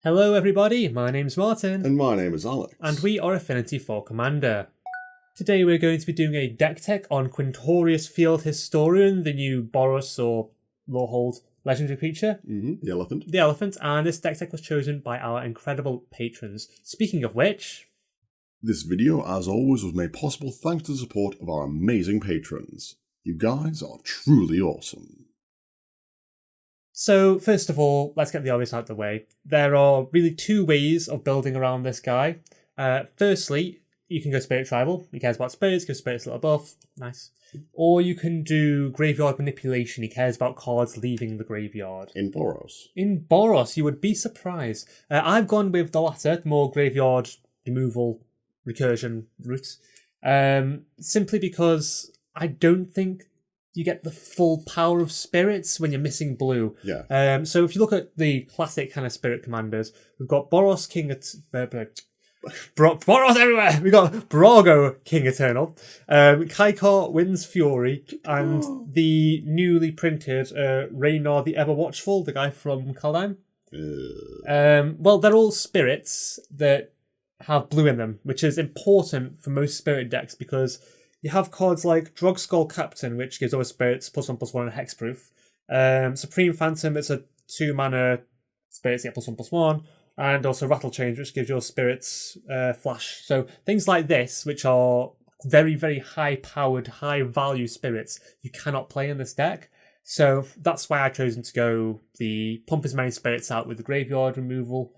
Hello everybody, my name's Martin. And my name is Alex. And we are Affinity for Commander. Today we're going to be doing a deck tech on Quintorius Field Historian, the new Boros or Lawhold legendary creature. The elephant. The elephant, and this deck tech was chosen by our incredible patrons. Speaking of which... This video, as always, was made possible thanks to the support of our amazing patrons. You guys are truly awesome. So, first of all, let's get the obvious out of the way. There are really two ways of building around this guy. Firstly, you can go Spirit Tribal. He cares about spirits, give spirits a little buff. Nice. Or you can do Graveyard Manipulation. He cares about cards leaving the graveyard. In Boros. In Boros, you would be surprised. I've gone with the latter, the more graveyard removal recursion route. Simply because I don't think you get the full power of spirits when you're missing blue. Yeah. So if you look at the classic kind of spirit commanders, we've got Boros King Boros everywhere. We've got Brago King Eternal, Kaikar Winds Fury, and the newly printed Raynar the Ever Watchful, the guy from Kaldheim. Well, they're all spirits that have blue in them, which is important for most spirit decks because you have cards like Drogskull Captain, which gives other spirits +1/+1 and hexproof. Supreme Phantom, it's a 2-mana spirits get +1/+1, and also Rattle Change, which gives your spirits flash. So things like this, which are very, very high-powered, high-value spirits, you cannot play in this deck. So that's why I've chosen to go the pump as many spirits out with the graveyard removal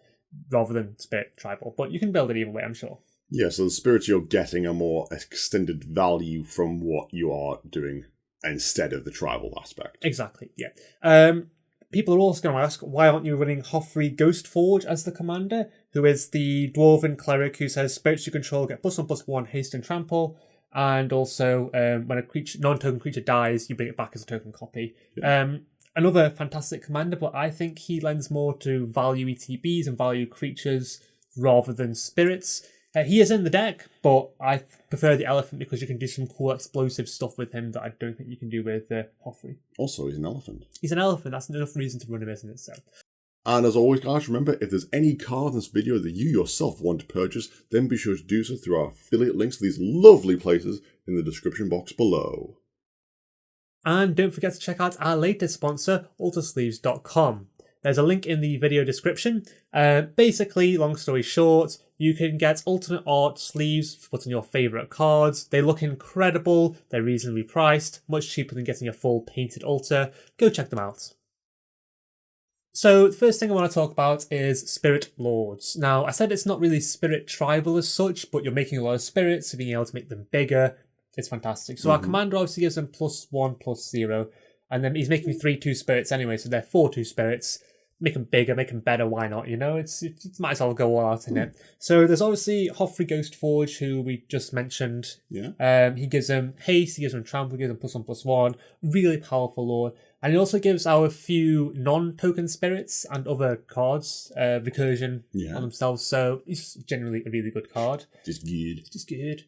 rather than spirit tribal. But you can build it either way, I'm sure. Yeah, so the spirits you're getting are more extended value from what you are doing instead of the tribal aspect. Exactly, yeah. People are also going to ask, why aren't you running Hoffrey Ghostforge as the commander, who is the Dwarven cleric who says spirits you control get +1/+1 haste and trample, and also when a non-token creature dies, you bring it back as a token copy. Yeah. Another fantastic commander, but I think he lends more to value ETBs and value creatures rather than spirits. He is in the deck, but I prefer the elephant because you can do some cool explosive stuff with him that I don't think you can do with Hoffrey. Also, he's an elephant. He's an elephant. That's enough reason to run him, isn't it? So. And as always, guys, remember, if there's any card in this video that you yourself want to purchase, then be sure to do so through our affiliate links to these lovely places in the description box below. And don't forget to check out our latest sponsor, altersleeves.com. There's a link in the video description. Basically, long story short, you can get alternate art sleeves for putting your favourite cards. They look incredible, they're reasonably priced, much cheaper than getting a full painted altar. Go check them out. So the first thing I want to talk about is Spirit Lords. Now, I said it's not really Spirit Tribal as such, but you're making a lot of spirits, so being able to make them bigger, it's fantastic. So our commander obviously gives them +1/+0, and then he's making 3/2 spirits anyway, so they're 4/2 spirits. Make them bigger, make them better, why not? You know, it might as well go all out in it. So there's obviously Hoffrey Ghostforge, who we just mentioned. Yeah. He gives them haste, he gives them trample, he gives them +1/+1. Really powerful lord. And he also gives our few non-token spirits and other cards recursion on themselves. So he's generally a really good card. Just good.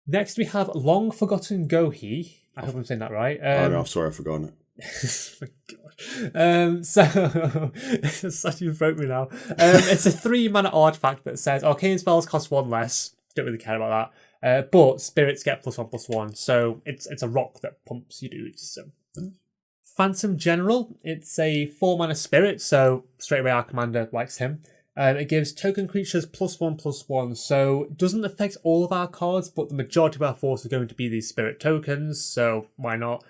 Next we have Long Forgotten Gohi. I hope I'm saying that right. Oh no, sorry, I've forgotten it. Oh my god. So such you broke me now. It's a 3-mana artifact that says arcane spells cost 1 less. Don't really care about that. But spirits get +1/+1. So it's a rock that pumps you dudes. So Phantom General, it's a 4-mana spirit, so straight away our commander likes him. It gives token creatures +1/+1, so it doesn't affect all of our cards, but the majority of our force are going to be these spirit tokens, so why not?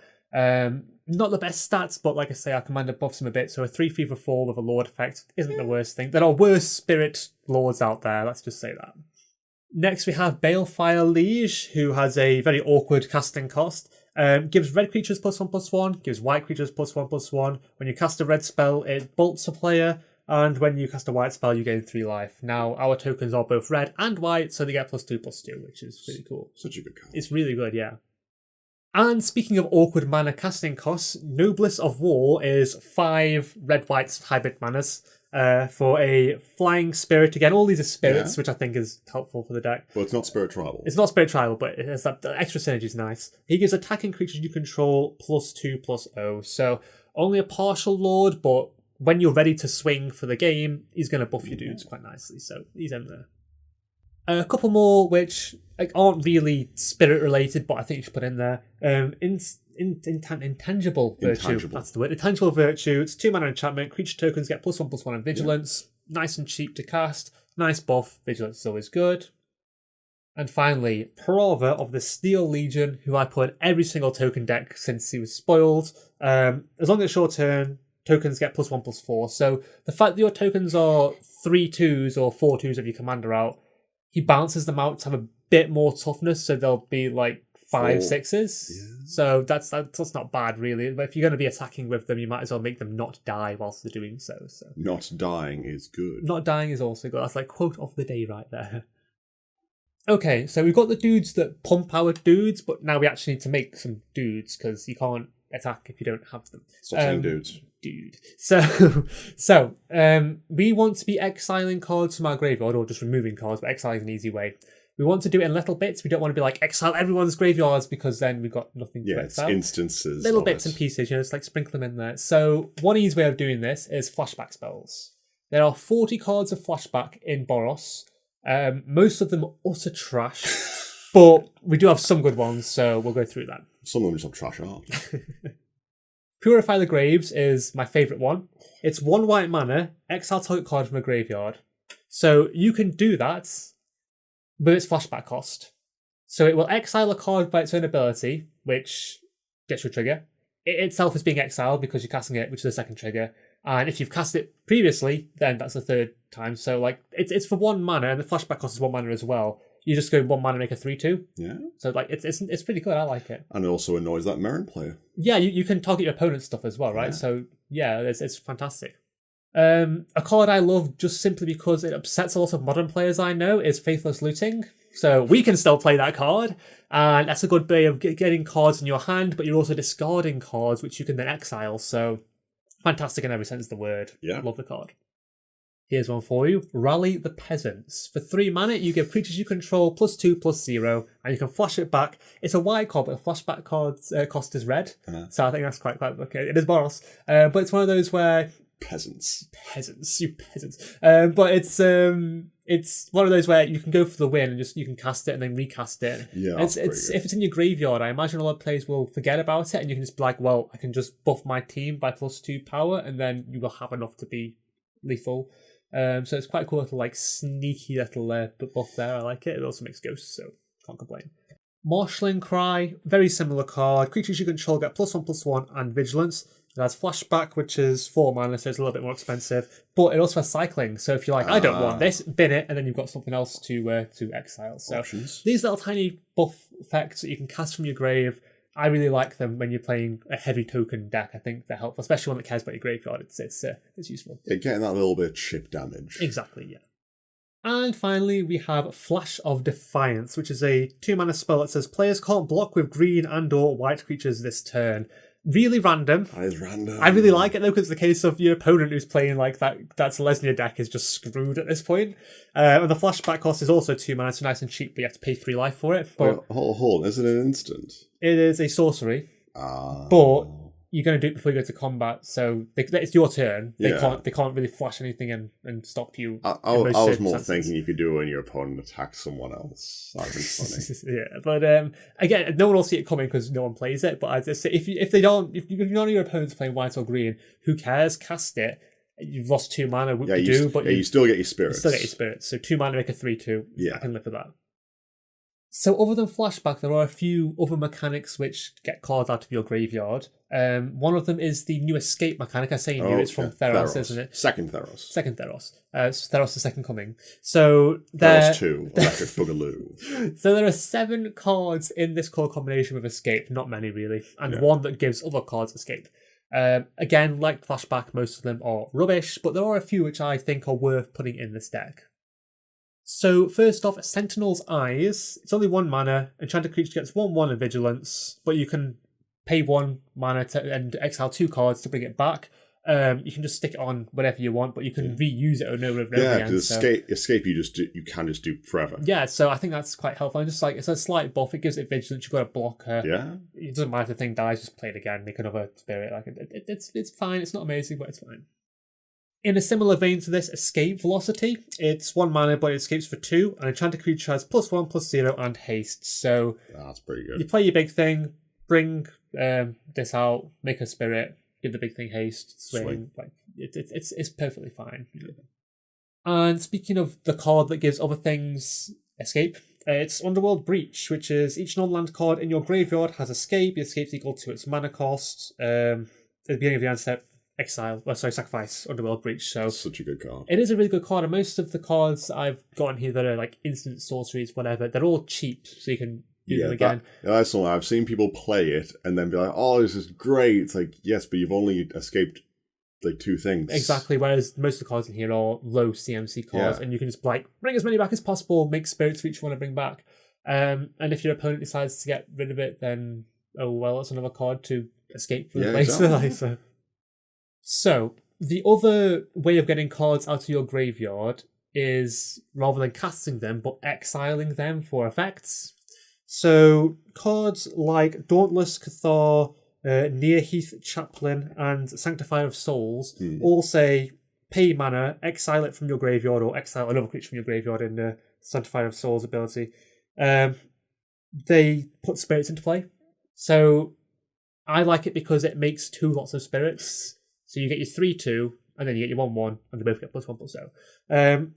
Not the best stats, but like I say, our commander buffs him a bit, so a 3/3 for 4 with a lord effect isn't the worst thing. There are worse spirit lords out there, let's just say that. Next we have Balefire Liege, who has a very awkward casting cost. Gives red creatures +1/+1, gives white creatures +1/+1. When you cast a red spell, it bolts a player, and when you cast a white spell, you gain 3 life. Now, our tokens are both red and white, so they get +2/+2, which is really cool. Such a good card. It's really good, yeah. And speaking of awkward mana casting costs, Noblest of War is 5 red-white hybrid manas for a flying spirit. Again, all these are spirits, which I think is helpful for the deck. Well, it's not Spirit Tribal. It's not Spirit Tribal, but it has that the extra synergy is nice. He gives attacking creatures you control +2/+0. So only a partial lord, but when you're ready to swing for the game, he's going to buff your dudes quite nicely. So he's in there. A couple more which aren't really spirit related, but I think you should put in there. Intangible virtue. That's the word. Intangible virtue. It's 2 mana enchantment. Creature tokens get +1/+1 in vigilance. Nice and cheap to cast. Nice buff. Vigilance is always good. And finally, Parava of the Steel Legion, who I put in every single token deck since he was spoiled. As long as it's your turn, tokens get +1/+4. So the fact that your tokens are 3/2s or 4/2s of your commander out, he bounces them out to have a bit more toughness, so they'll be like 5/6s. Yeah. So that's not bad, really. But if you're going to be attacking with them, you might as well make them not die whilst they're doing so. Not dying is good. Not dying is also good. That's like quote of the day right there. Okay, so we've got the dudes that pump our dudes, but now we actually need to make some dudes because you can't attack if you don't have them. Stop saying dudes. Dude. So we want to be exiling cards from our graveyard, or just removing cards, but exiling is an easy way. We want to do it in little bits. We don't want to be like, exile everyone's graveyards, because then we've got nothing to exile. Yeah, it's instances. Little bits and pieces, just like sprinkle them in there. So one easy way of doing this is Flashback Spells. There are 40 cards of Flashback in Boros. Most of them are utter trash, but we do have some good ones, so we'll go through that. Some of them just have trash art. Purify the Graves is my favourite one. It's 1 white mana, exile target card from a graveyard. So you can do that, but it's flashback cost. So it will exile a card by its own ability, which gets your trigger. It itself is being exiled because you're casting it, which is the second trigger. And if you've cast it previously, then that's the third time. So like it's for 1 mana, and the flashback cost is 1 mana as well. You just go 1 mana, make a 3/2. Yeah. So like it's pretty good. I like it. And it also annoys that Merrin player. Yeah, you can target your opponent's stuff as well, right? Yeah. So yeah, it's fantastic. A card I love just simply because it upsets a lot of modern players I know is Faithless Looting. So we can still play that card, and that's a good way of getting cards in your hand, but you're also discarding cards which you can then exile. So fantastic in every sense of the word. Yeah. Love the card. Here's one for you. Rally the Peasants. For 3 mana, you give creatures you control +2/+0, and you can flash it back. It's a white card, but the flashback card's cost is red. So I think that's quite okay. It is Boros. But it's one of those where... Peasants, you peasants. But it's one of those where you can go for the win and just you can cast it and then recast it. Yeah, it's if it's in your graveyard, I imagine a lot of players will forget about it, and you can just be like, well, I can just buff my team by +2 power, and then you will have enough to be lethal. So it's quite a cool little like sneaky little buff there. I like it. It also makes ghosts, so can't complain. Marshalling Cry, very similar card. Creatures you control get +1/+1 and vigilance. It has flashback, which is 4 mana, so it's a little bit more expensive. But it also has cycling. So if you're like, I don't want this, bin it, and then you've got something else to exile. So options. These little tiny buff effects that you can cast from your grave, I really like them when you're playing a heavy token deck. I think they're helpful, especially one that cares about your graveyard. It's useful. Yeah, getting that little bit of chip damage. Exactly, yeah. And finally, we have Flash of Defiance, which is a 2 mana spell that says players can't block with green and/or white creatures this turn. Really random. That is random. I really like it though, because it's the case of your opponent who's playing like that Selesnya deck is just screwed at this point. And the flashback cost is also 2 mana, so nice and cheap, but you have to pay 3 life for it. But hold on, is it an instant? It is a sorcery. But you're going to do it before you go to combat, so it's your turn. They can't really flash anything and stop you. I was more thinking you could do it when your opponent attacks someone else. That'd be funny. Yeah, but again, no one will see it coming because no one plays it. But I just say, if none of your opponents playing white or green, who cares? Cast it. You've lost 2 mana. But you still get your spirits. So 2 mana make a 3/2. Yeah, I can live with that. So other than flashback, there are a few other mechanics which get cards out of your graveyard. One of them is the new escape mechanic. I say new, it's from Theros, isn't it? Second Theros. It's Theros the Second Coming. So Theros 2, Electric Boogaloo. So there are 7 cards in this core combination with escape, not many really, and one that gives other cards escape. Again, like flashback, most of them are rubbish, but there are a few which I think are worth putting in this deck. So first off, Sentinel's Eyes. It's only 1 mana. Enchanted creature gets 1/1 in vigilance, but you can pay 1 mana and exile 2 cards to bring it back. You can just stick it on whatever you want, but you can reuse it over and over again. Yeah, because escape you can just do forever. Yeah, so I think that's quite helpful. And just like it's a slight buff, it gives it vigilance. You've got to block her. Yeah, it doesn't matter if the thing dies. Just play it again, make another spirit. Like it's fine. It's not amazing, but it's fine. In a similar vein to this, Escape Velocity. It's 1 mana, but it escapes for 2, and enchanted creature has +1/+0 and haste. So That's pretty good. you play your big thing, bring this out, make a spirit, give the big thing haste, swing. Like it's perfectly fine. Yeah. And speaking of the card that gives other things escape, it's Underworld Breach, which is each non-land card in your graveyard has escape. The escape's equal to its mana cost. At the beginning of the end step, sacrifice Underworld Breach. So such a good card. It is a really good card, and most of the cards I've gotten here that are like instant sorceries, whatever, they're all cheap, so you can do them again. That's something I've seen people play it and then be like, "Oh, this is great." It's like, yes, but you've only escaped like 2 things. Exactly. Whereas most of the cards in here are low CMC cards, and you can just like bring as many back as possible, make spirits for each one to bring back. And if your opponent decides to get rid of it, then oh well, it's another card to escape from the place. Exactly. So, the other way of getting cards out of your graveyard is, rather than casting them, but exiling them for effects. So, cards like Dauntless Cathar, Nearheath Chaplain, and Sanctifier of Souls all say, pay mana, exile it from your graveyard, or exile another creature from your graveyard in the Sanctifier of Souls ability. They put spirits into play. So, I like it because it makes 2 lots of spirits. So you get your 3/2, and then you get your 1/1, and they both get +1/+0.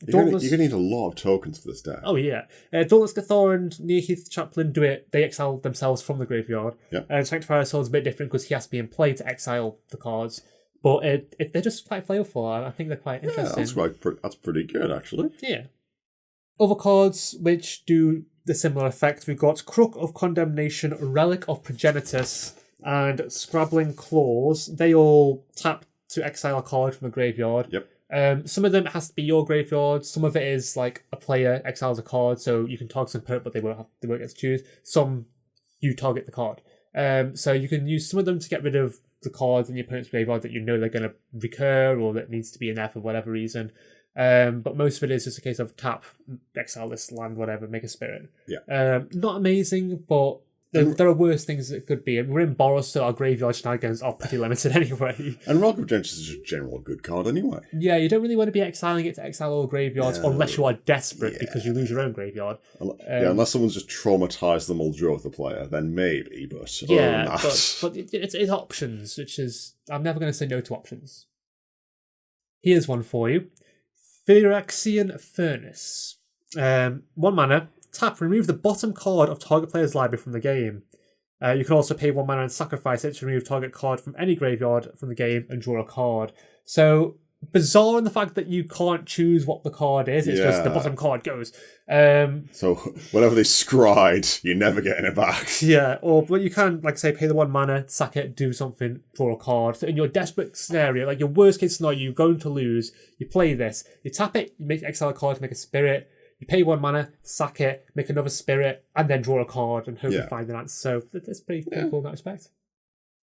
You're going to need a lot of tokens for this deck. Oh, yeah. Dauntless Cathar and Nearheath Chaplain do it. They exile themselves from the graveyard. Yep. And Sanctifier of Souls is a bit different because he has to be in play to exile the cards. But they're just quite flavorful, and I think they're quite interesting. That's pretty good, actually. Yeah. Other cards which do the similar effect, we've got Crook of Condemnation, Relic of Progenitus, and Scrabbling Claws. They all tap to exile a card from a graveyard. Yep. Some of them has to be your graveyard. Some of it is like a player exiles a card, so you can target some opponent, but they won't get to choose. Some you target the card. So you can use some of them to get rid of the cards in your opponent's graveyard that you know they're going to recur or that needs to be in there for whatever reason. But most of it is just a case of tap, exile this land, whatever, make a spirit. Yeah. Not amazing, but there are worse things that could be. We're in Boros, so our graveyard shenanigans are pretty limited anyway. And Relic of Progenitus is just a general good card anyway. Yeah, you don't really want to be exiling it to exile all graveyards unless you are desperate because you lose your own graveyard. Unless someone's just traumatized the Muldrow of the player, then maybe, but but it's options, which is... I'm never going to say no to options. Here's one for you. Ferexian Furnace. 1 mana, tap, remove the bottom card of target player's library from the game. You can also pay 1 mana and sacrifice it to remove target card from any graveyard from the game and draw a card. So, bizarre in the fact that you can't choose what the card is, it's just the bottom card goes. So, whenever they scryed, you're never getting it back. Yeah, but you can, like say, pay the 1 mana, sack it, do something, draw a card. So in your desperate scenario, like your worst case scenario, you're going to lose, you play this, you tap it, you make exile a card to make a spirit, you pay 1 mana, sack it, make another spirit, and then draw a card and hope you find an answer. So that's pretty cool in that respect.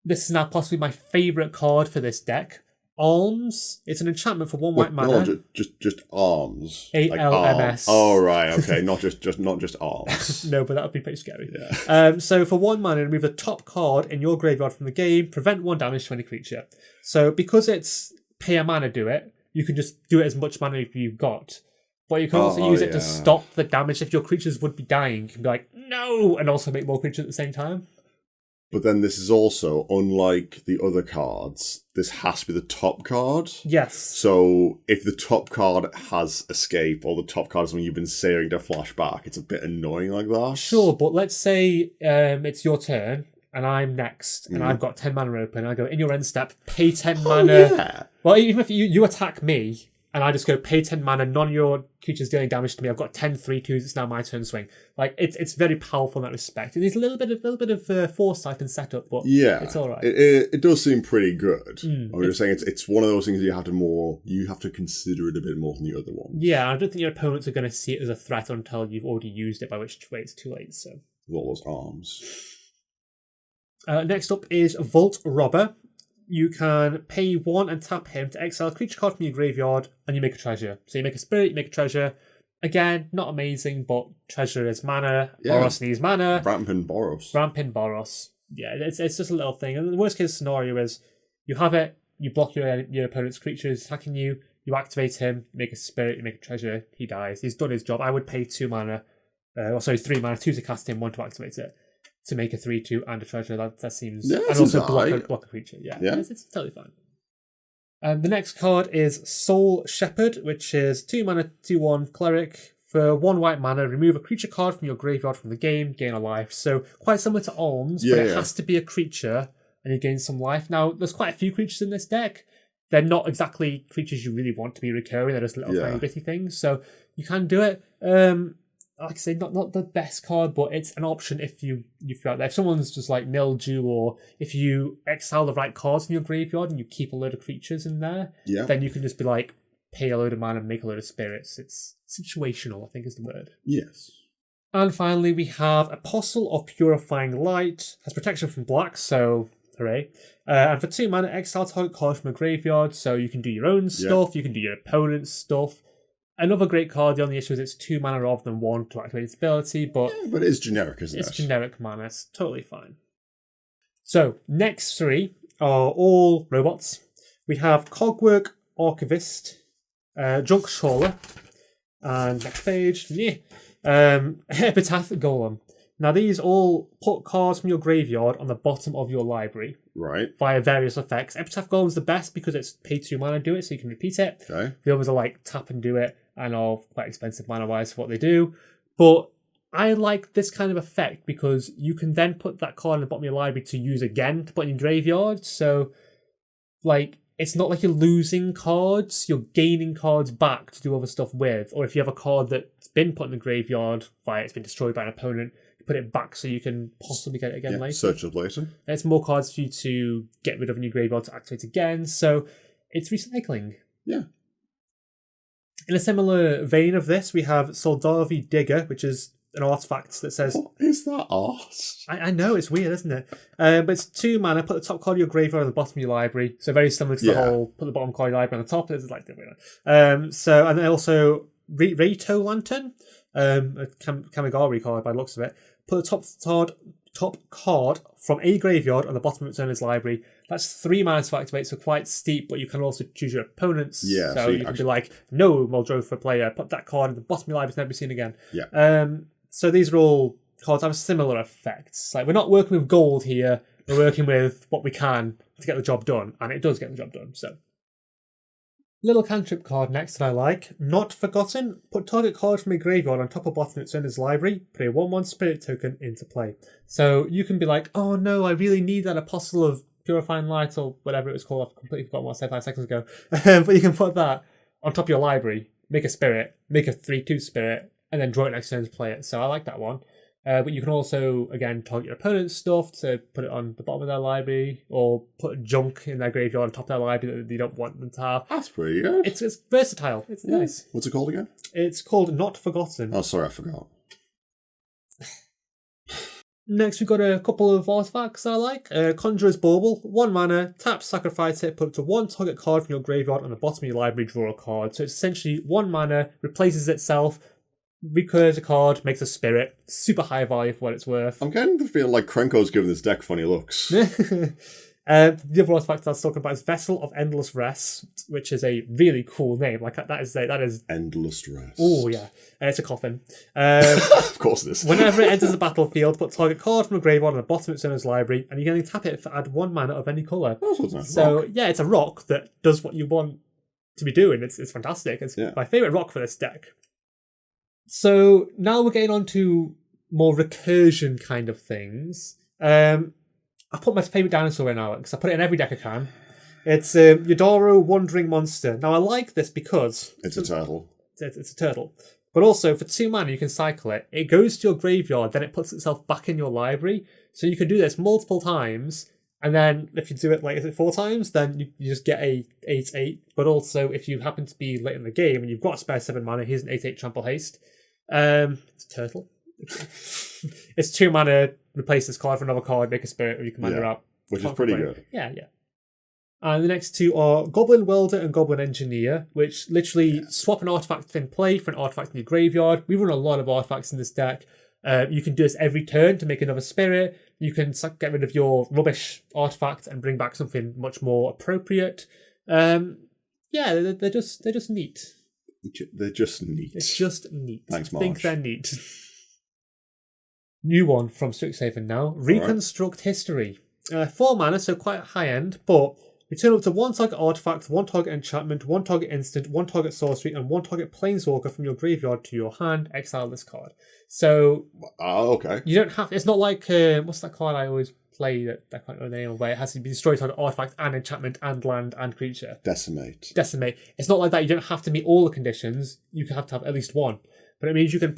This is now possibly my favourite card for this deck. Alms. It's an enchantment for 1 white mana. No, just arms. ALMS. Oh right, okay, not just arms. No, but that would be pretty scary. Yeah. So for 1 mana, remove the top card in your graveyard from the game. Prevent 1 damage to any creature. So because it's pay a mana, do it. You can just do it as much mana as you've got. But you can also use it to stop the damage if your creatures would be dying. You can be like, no, and also make more creatures at the same time. But then this is also, unlike the other cards, this has to be the top card. Yes. So if the top card has escape, or the top card is when you've been saving to flashback, it's a bit annoying like that. Sure, but let's say it's your turn, and I'm next, and I've got 10 mana open, and I go, in your end step, pay 10 mana. Yeah. Well, even if you attack me, and I just go, pay 10 mana, none of your creatures dealing damage to me, I've got 10 3/2s, it's now my turn to swing. Like, it's very powerful in that respect. It needs a little bit of foresight and setup, but it's alright. It does seem pretty good. I'm just saying it's one of those things you have to consider it a bit more than the other ones. Yeah, I don't think your opponents are going to see it as a threat until you've already used it, by which way it's too late, so. With all those arms. Next up is Vault Robber. You can pay 1 and tap him to exile a creature card from your graveyard, and you make a treasure. So you make a spirit, you make a treasure. Again, not amazing, but treasure is mana. Boros needs mana. Rampant Boros. Yeah, it's just a little thing. And the worst case scenario is you have it, you block your opponent's creatures attacking you. You activate him, make a spirit, you make a treasure. He dies. He's done his job. I would pay 3 mana, 2 to cast him, 1 to activate it, to make a 3/2 and a treasure. That seems, and also block a creature. Yeah. It's totally fine. The next card is Soul Shepherd, which is 2 mana, 2/1 cleric. For 1 white mana, remove a creature card from your graveyard from the game, gain a life. So quite similar to Alms, but it has to be a creature, and you gain some life. Now, there's quite a few creatures in this deck. They're not exactly creatures you really want to be recurring. They're just little tiny bitty things. So you can do it. Like I say, not the best card, but it's an option if you feel like that. If someone's just like Mildew, or if you exile the right cards in your graveyard and you keep a load of creatures in there, then you can just be like, pay a load of mana and make a load of spirits. It's situational, I think is the word. Yes. And finally, we have Apostle of Purifying Light. Has protection from black, so hooray. And for 2 mana, exile target card from a graveyard, so you can do your own stuff, you can do your opponent's stuff. Another great card, the only issue is it's 2 mana rather than 1 to activate its ability, but it's generic, isn't it? It's generic mana, it's totally fine. So, next 3 are all robots. We have Cogwork Archivist, Junk Trawler, and next page, Hepatic Golem. Now, these all put cards from your graveyard on the bottom of your library. Right. Via various effects. Epitaph Golem's the best because it's pay 2 mana to do it, so you can repeat it. Okay. The others are like tap and do it, and are quite expensive mana-wise for what they do. But I like this kind of effect because you can then put that card in the bottom of your library to use again to put in your graveyard. So, like, it's not like you're losing cards, you're gaining cards back to do other stuff with. Or if you have a card that's been put in the graveyard, it's been destroyed by an opponent, put it back so you can possibly get it again later. Search it later. And it's more cards for you to get rid of in your graveyard to activate again, so it's recycling. Yeah. In a similar vein of this, we have Soldavi Digger, which is an artifact that says... What is that art? I know, it's weird, isn't it? But it's 2 mana, put the top card of your graveyard on the bottom of your library, so very similar to the whole, put the bottom card of your library on the top, it's like different. And then also Reito Lantern, a Kamigari card by the looks of it. Put the top card from a graveyard on the bottom of its owner's library. That's 3 mana to activate, so quite steep, but you can also choose your opponents. Yeah, so you can be like, no Moldrova player, put that card at the bottom of your library, it's never seen again. Yeah. So these are all cards have similar effects. Like, we're not working with gold here, we're working with what we can to get the job done, and it does get the job done, so. Little cantrip card next that I like. Not Forgotten. Put target card from a graveyard on top or bottom of its owner's library. Put a 1/1 spirit token into play. So you can be like, oh no, I really need that Apostle of Purifying Light or whatever it was called. I've completely forgotten what I said 5 seconds ago. But you can put that on top of your library, make a spirit, make a 3/2 spirit, and then draw it next turn to play it. So I like that one. But you can also, again, target your opponent's stuff to put it on the bottom of their library, or put junk in their graveyard on top of their library that you don't want them to have. That's pretty good. It's versatile. It's nice. What's it called again? It's called Not Forgotten. Oh, sorry, I forgot. Next, we've got a couple of artifacts I like. Conjurer's Bauble, 1 mana, tap, sacrifice it, put up to 1 target card from your graveyard on the bottom of your library, draw a card. So it's essentially 1 mana, replaces itself, recurs a card, makes a spirit. Super high value for what it's worth. I'm getting the feel like Krenko's giving this deck funny looks. The other artifact I was talking about is Vessel of Endless Rest, which is a really cool name. Like that is Endless Rest. Oh yeah, it's a coffin. Of course it is. Whenever it enters the battlefield, put target card from a graveyard on the bottom of its owner's library, and you can tap it for add 1 mana of any colour. So yeah, it's a rock that does what you want to be doing. It's fantastic. It's my favourite rock for this deck. So now we're getting on to more recursion kind of things. I've put my favourite dinosaur in, Alex. I put it in every deck I can. It's Yodoro Wandering Monster. Now I like this because... It's a turtle. It's a turtle. But also, for 2 mana, you can cycle it. It goes to your graveyard, then it puts itself back in your library. So you can do this multiple times, and then if you do it, 4 times, then you just get a 8/8. But also, if you happen to be late in the game and you've got a spare 7 mana, here's an 8/8 Trample Haste. It's a turtle. It's 2 mana, replace this card for another card, make a spirit, or you can mana out. Which is pretty good. Yeah. And the next 2 are Goblin Welder and Goblin Engineer, which literally swap an artifact in play for an artifact in your graveyard. We run a lot of artifacts in this deck. You can do this every turn to make another spirit. You can get rid of your rubbish artifact and bring back something much more appropriate. They're just neat. They're just neat. It's just neat. Thanks, I Marge. think they're neat. New one from Strixhaven now. Reconstruct History. 4 mana, so quite high end, but return up to 1 target artifact, 1 target enchantment, 1 target instant, 1 target sorcery, and 1 target planeswalker from your graveyard to your hand. Exile this card. So, okay. You don't have. It's not like what's that card I always play that I can't remember the name of, where it has to be destroyed target artifact and enchantment and land and creature. Decimate. It's not like that. You don't have to meet all the conditions. You have to have at least one, but it means you can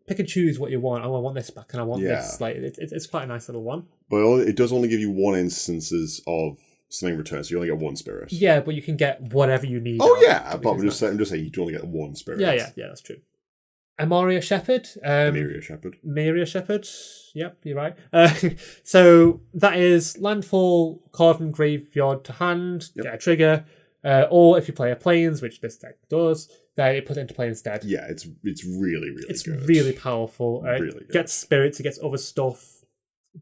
pick and choose what you want. Oh, I want this back, and I want this. Like it's quite a nice little one. But it does only give you 1 instances of something return, so you only get 1 spirit. Yeah, but you can get whatever you need. Oh yeah, but I'm just saying you only get 1 spirit. Yeah, that's true. Amaria Shepherd. Maria Shepherd. Yep, you're right. So that is landfall, card from graveyard to hand, get a trigger, or if you play a planes, which this deck does, then it puts it into play instead. Yeah, it's really, really it's good. Really powerful. Really good. Gets spirits, it gets other stuff.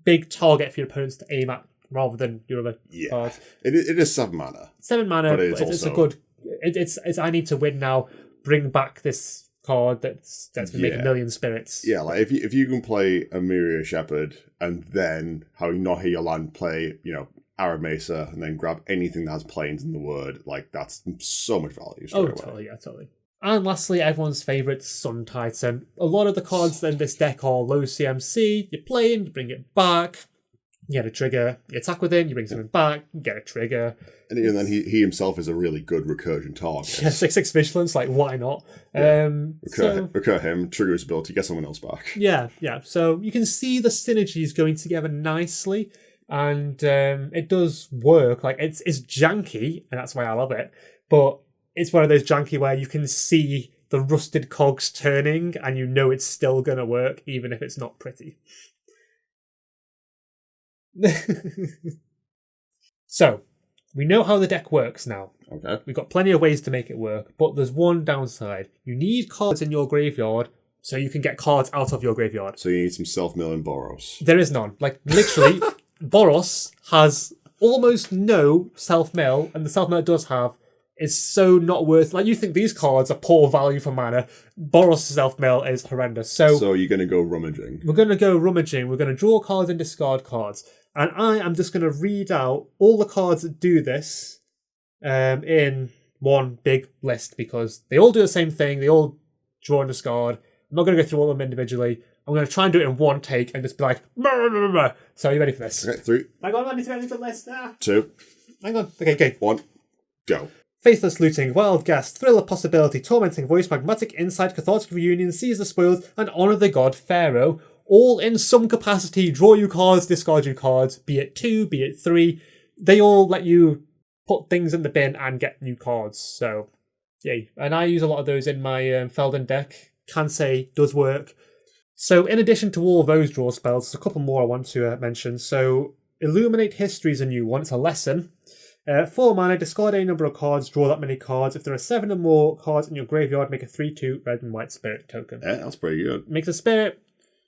Big target for your opponents to aim at rather than your other cards. It is 7 mana. 7 mana, but it's a good... It's I need to win now. Bring back this card that's been making 1 million spirits. Yeah, like if you can play Amaria Shepherd and then having not hear your land play, Arab Mesa and then grab anything that has planes in the word, like that's so much value. Totally. And lastly, everyone's favourite, Sun Titan. A lot of the cards in this deck are low CMC. You play him, you bring it back, you get a trigger, you attack with him, you bring something back, you get a trigger. And then he himself is a really good recursion target. Yeah, 6/6 vigilance, like why not? Recur him, trigger his ability, get someone else back. Yeah. So you can see the synergies going together nicely, and it does work. Like it's janky, and that's why I love it. But it's one of those janky where you can see the rusted cogs turning, and you know it's still gonna work, even if it's not pretty. So, we know how the deck works now. Okay. We've got plenty of ways to make it work, but there's one downside. You need cards in your graveyard so you can get cards out of your graveyard. So you need some self-milling Boros. There is none. Like, literally, Boros has almost no self-mill, and the self-mill it does have is so not worth... Like, you think these cards are poor value for mana. Boros' self-mill is horrendous. So you're going to go rummaging. We're going to go rummaging. We're going to draw cards and discard cards. And I am just going to read out all the cards that do this in one big list, because they all do the same thing. They all draw and discard. I'm not going to go through all of them individually. I'm going to try and do it in one take and just be like... So are you ready for this? Okay, 3. Hang on, I need to get into the list. 2. Hang on. Okay. 1. Go. Faithless Looting, Wild Guest, Thriller Possibility, Tormenting Voice, Magmatic Insight, Cathartic Reunion, Seize the Spoils, and Honour the God Pharaoh. All in some capacity, draw you cards, discard you cards, be it 2, be it 3. They all let you put things in the bin and get new cards. So, yay. And I use a lot of those in my Felden deck. Can say, does work. So, in addition to all those draw spells, there's a couple more I want to mention. So, Illuminate History is a new one. It's a lesson. 4 mana, discard any number of cards, draw that many cards. If there are 7 or more cards in your graveyard, make a 3/2 red and white spirit token. Yeah, that's pretty good. Makes a spirit,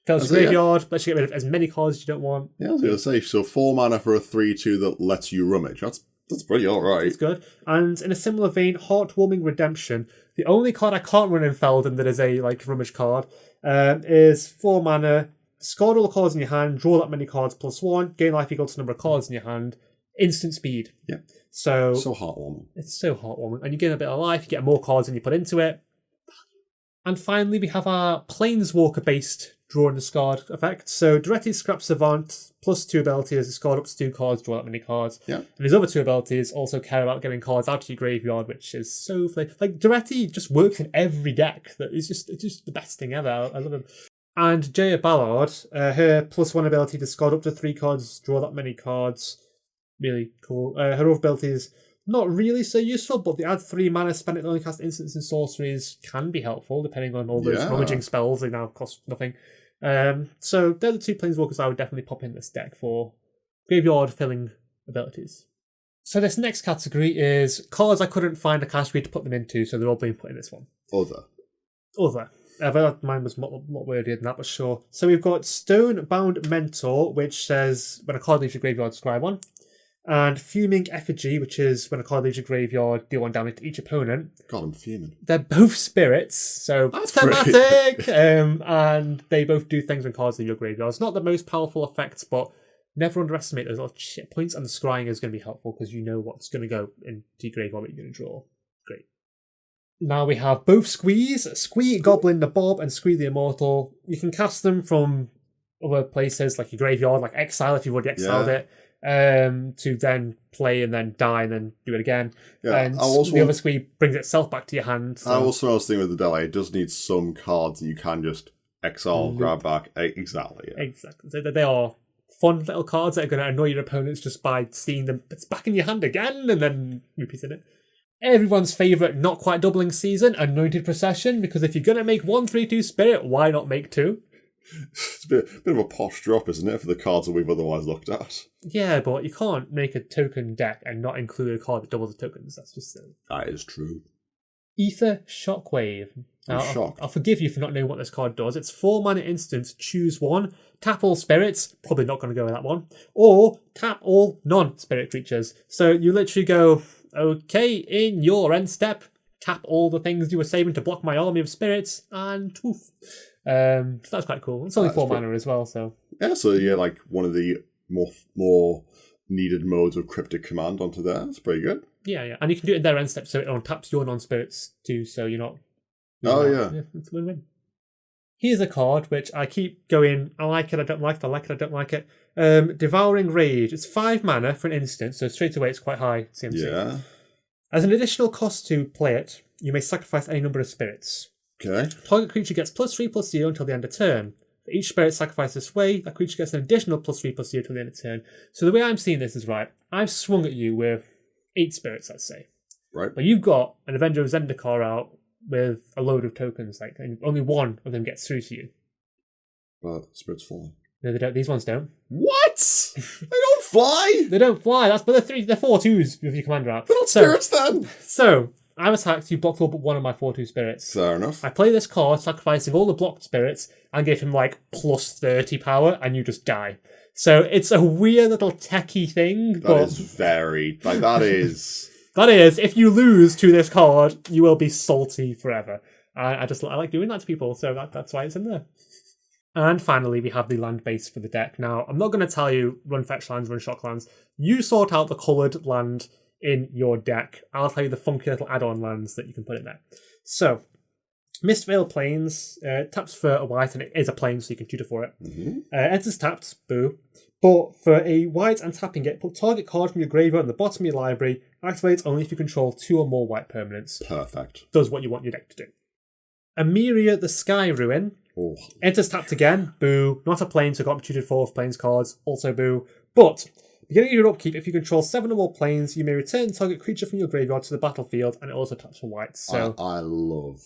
fills the graveyard, lets you get rid of as many cards as you don't want. Yeah, I was going to say, so 4 mana for a 3/2 that lets you rummage. That's pretty alright. It's good. And in a similar vein, Heartwarming Redemption. The only card I can't run in Felden that is a rummage card is 4 mana, discard all the cards in your hand, draw that many cards +1, gain life equal to the number of cards in your hand. Instant speed. Yeah. So heartwarming. It's so heartwarming. And you gain a bit of life, you get more cards than you put into it. And finally, we have our Planeswalker-based draw and discard effect. So Duretti's Scrap Savant, +2 abilities, discard up to 2 cards, draw that many cards. Yeah. And his other 2 abilities also care about getting cards out of your graveyard, which is so... Like, Duretti just works in every deck. It's just the best thing ever. I love him. And Jaya Ballard, her +1 ability, discard up to 3 cards, draw that many cards. Really cool. Her other abilities, not really so useful, but the add 3 mana, spend it, only cast instants and sorceries can be helpful, depending on all those rummaging spells. They now cost nothing. So they're the 2 Planeswalkers I would definitely pop in this deck for graveyard filling abilities. So this next category is cards I couldn't find a category to put them into, so they're all being put in this one. Other. I thought mine was a lot wordier than that, but sure. So we've got Stone-Bound Mentor, which says when a card leaves your graveyard, scry 1. And Fuming Effigy, which is when a card leaves your graveyard, deal 1 damage to each opponent. God, I'm fuming. They're both spirits, so That's thematic, and they both do things when cards leave your graveyard. It's not the most powerful effects, but never underestimate those little shit points, and the scrying is going to be helpful because you know what's going to go into your graveyard that you're going to draw. Great. Now we have both Squeeze, Goblin the Bob, and Squee the Immortal. You can cast them from other places, like your graveyard, like Exile if you've already exiled it. To then play and then die and then do it again. Yeah, and the other Squee brings itself back to your hand. So. I also was thinking with the Delay, it does need some cards that you can just exile, grab back. Exactly. Yeah. Exactly. They are fun little cards that are going to annoy your opponents just by seeing them. It's back in your hand again and then repeating it. Everyone's favourite not quite doubling season, Anointed Procession, because if you're going to make 1/3/2 Spirit, why not make 2? It's a bit of a posh drop, isn't it, for the cards that we've otherwise looked at? Yeah, but you can't make a token deck and not include a card that doubles the tokens. That's just silly. That is true. Ether Shockwave. Now, I'll forgive you for not knowing what this card does. It's 4 mana instant, choose 1, tap all spirits, probably not going to go with that one, or tap all non-spirit creatures. So you literally go, okay, in your end step, tap all the things you were saving to block my army of spirits, and poof. So that's quite cool. It's only 4 mana as well, so... Yeah, so yeah, like one of the more needed modes of Cryptic Command onto there. That's pretty good. Yeah. And you can do it in their end step, so it untaps your non-spirits too, so you're not... Yeah. It's a win-win. Here's a card which I keep going, I like it, I don't like it, I like it, I don't like it. Devouring Rage. It's 5 mana for an instant, so straight away it's quite high CMC. Yeah. As an additional cost to play it, you may sacrifice any number of spirits. Okay. Target creature gets +3/+0 until the end of turn. For each spirit sacrificed this way, that creature gets an additional +3/+0 until the end of turn. So the way I'm seeing this is right. I've swung at you with 8 spirits, let's say. Right. But you've got an Avenger of Zendikar out with a load of tokens, like, and only one of them gets through to you. But spirits fly. No, they don't. These ones don't. What? They don't fly? They don't fly. But they're 4/2s with your commander out. They're not spirits then. So I'm attacked. You blocked all but one of my 4/2 spirits. Fair enough. I play this card, sacrificing all the blocked spirits, and give him like +30 power, and you just die. So it's a weird little techie thing. That is very that is. That is, if you lose to this card, you will be salty forever. I like doing that to people, so that's why it's in there. And finally, we have the land base for the deck. Now, I'm not going to tell you run fetch lands, run shock lands. You sort out the coloured land in your deck. I'll tell you the funky little add-on lands that you can put in there. So, Mistveil Plains taps for a white, and it is a plain, so you can tutor for it. Mm-hmm. Enters tapped, boo. But for a white and tapping it, put target card from your graveyard at the bottom of your library. Activates only if you control 2 or more white permanents. Perfect. Does what you want your deck to do. Emiria the Sky Ruin. Oh. Enters tapped again. Boo. Not a plane, so got tutored for planes cards. Also boo. But beginning of your upkeep, if you control 7 or more planes, you may return target creature from your graveyard to the battlefield, and it also taps for white. So I love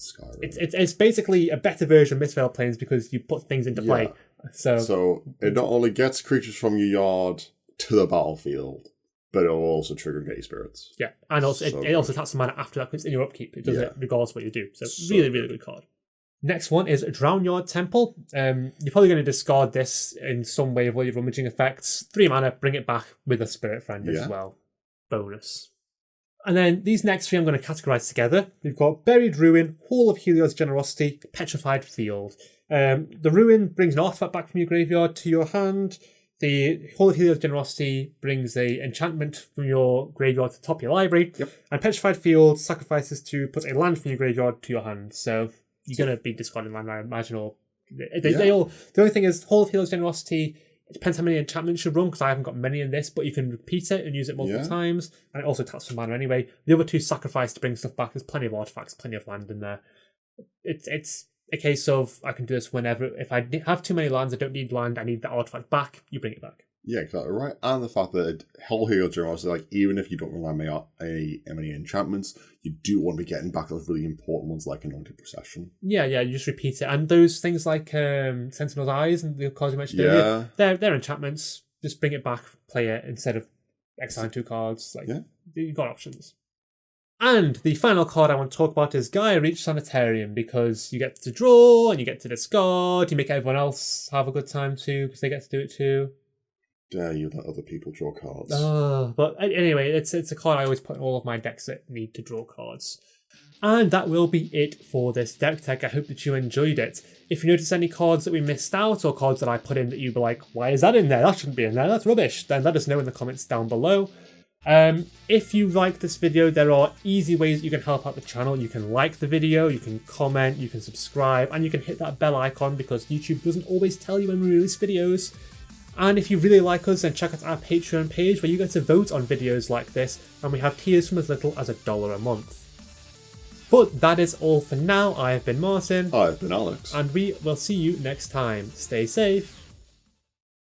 Sky Ruin. It's basically a better version of Mistveil Plains because you put things into play. So it not only gets creatures from your yard to the battlefield, but it will also trigger Gay Spirits. Yeah, and also it also taps the mana after that because it's in your upkeep. It does it regardless of what you do. So really, really good card. Next one is Drownyard Temple. You're probably going to discard this in some way of your rummaging effects. 3 mana, bring it back with a Spirit Friend as well. Bonus. And then these next 3 I'm going to categorise together. We've got Buried Ruin, Hall of Helios Generosity, Petrified Field. The Ruin brings an artifact back from your graveyard to your hand. The Hall of Helios Generosity brings a enchantment from your graveyard to the top of your library. Yep. And Petrified Field sacrifices to put a land from your graveyard to your hand. So you're going to be discarding land, I imagine. Or they all. The only thing is, Hall of Helios Generosity, it depends how many enchantments you run, because I haven't got many in this, but you can repeat it and use it multiple times. And it also taps for mana anyway. The other 2 sacrifice to bring stuff back. There's plenty of artifacts, plenty of land in there. It's a case of I can do this whenever. If I have too many lands, I don't need land, I need the artifact back, you bring it back. Yeah, exactly right. And the fact that Hell Hero Generosity, like, even if you don't rely on any enchantments, you do want to be getting back those really important ones like Anointed Procession. Yeah, you just repeat it. And those things like Sentinel's Eyes and the cards you mentioned earlier, they're enchantments. Just bring it back, play it, instead of exiling 2 cards. You've got options. And the final card I want to talk about is Gaia Reach Sanitarium, because you get to draw and you get to discard, you make everyone else have a good time too, because they get to do it too. Dare you let other people draw cards. But anyway, it's a card I always put in all of my decks that need to draw cards. And that will be it for this deck tech. I hope that you enjoyed it. If you notice any cards that we missed out, or cards that I put in that you were like, why is that in there? That shouldn't be in there, that's rubbish, then let us know in the comments down below. If you like this video, there are easy ways that you can help out the channel. You can like the video, you can comment, you can subscribe, and you can hit that bell icon, because YouTube doesn't always tell you when we release videos. And if you really like us, then check out our Patreon page, where you get to vote on videos like this, and we have tiers from as little as $1 a month. But that is all for now. I have been Martin. I've been Alex. And we will see you next time. Stay safe.